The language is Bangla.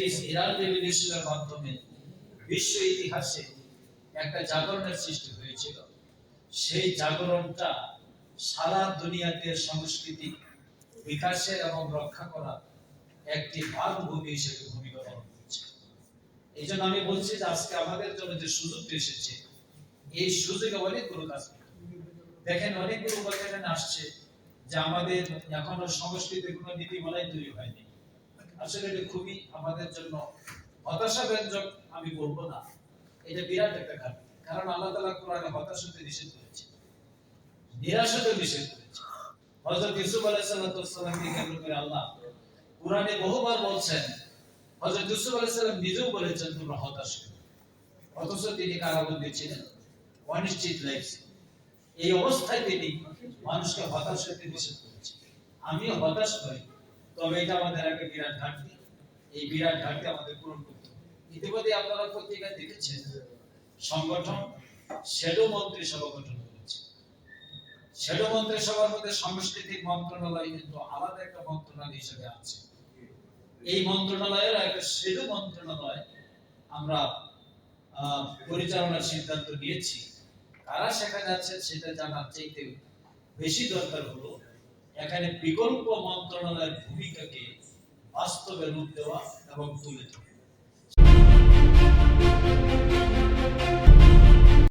এই হেরাল্ড রেভলিউশনের মাধ্যমে বিশ্ব ইতিহাসে একটা জাগরণের সৃষ্টি হয়েছিল। সেই জাগরণটা সারা দুনিয়াতে সংস্কৃতি বিকাশের এবং রক্ষা করার একটি ভাগভূমি হিসেবে ভূমিকা পালন করছে। এই জন্য আমি বলছি যে আজকে আমাদের জন্য যে সুযোগটি এসেছে, এই সুযোগে অনেকগুলো কাজ দেখেন, অনেকগুলো কথা এখানে আসছে যে আমাদের এখনো সংস্কৃতির কোনো নীতিমালাই তৈরি হয়নি। আসলে এটা খুবই আমাদের জন্য হতাশাব্যঞ্জক। আমি বলবো না, এটা বিরাট একটা ঘাটতি। কারণ আল্লাহ তাআলা কোরআনে হতাশ হতে নিষেধ করেছে, নিরাশ হতে নিষেধ করেছে। হযরত ইউসুফ আলাইহিস সালামকে কেন্দ্র করে আল্লাহ কোরআনে বহুবার বলছেন। হযরত ইউসুফ আলাইহিস সালাম নিজেও বলেছেন তোমরা হতাশ হও, অথচ তিনি কারাবন্দী ছিলেন, অনিশ্চিত লাইফ। এই অবস্থায় তিনি মানুষকে হতাশ হতে নিষেধ করেছেন। আমিও হতাশ হই, তবে এটা আমাদের একটা বিরাট ঘাটতি। এই বিরাট ঘাটতি আমাদের পূরণ করতে হবে। ইতিমধ্যে আপনারা পত্রিকায় দেখেছেন সংগঠন শ্যাডো মন্ত্রিসভা গঠন করেছে। শ্যাডো মন্ত্রিসভার মধ্যে সাংস্কৃতিক মন্ত্রণালয় কিন্তু আলাদা একটা মন্ত্রণালয় হিসেবে আছে। এই মন্ত্রণালয়ের একটা শ্যাডো মন্ত্রণালয় আমরা পরিচালনার সিদ্ধান্ত নিয়েছি। কারা সেখানে আছে সেটা জানার চাইতে বেশি দরকার হলো এখানে বিকল্প মন্ত্রণালয়ের ভূমিকাকে বাস্তবে রূপ দেওয়া এবং তুলে ধরা।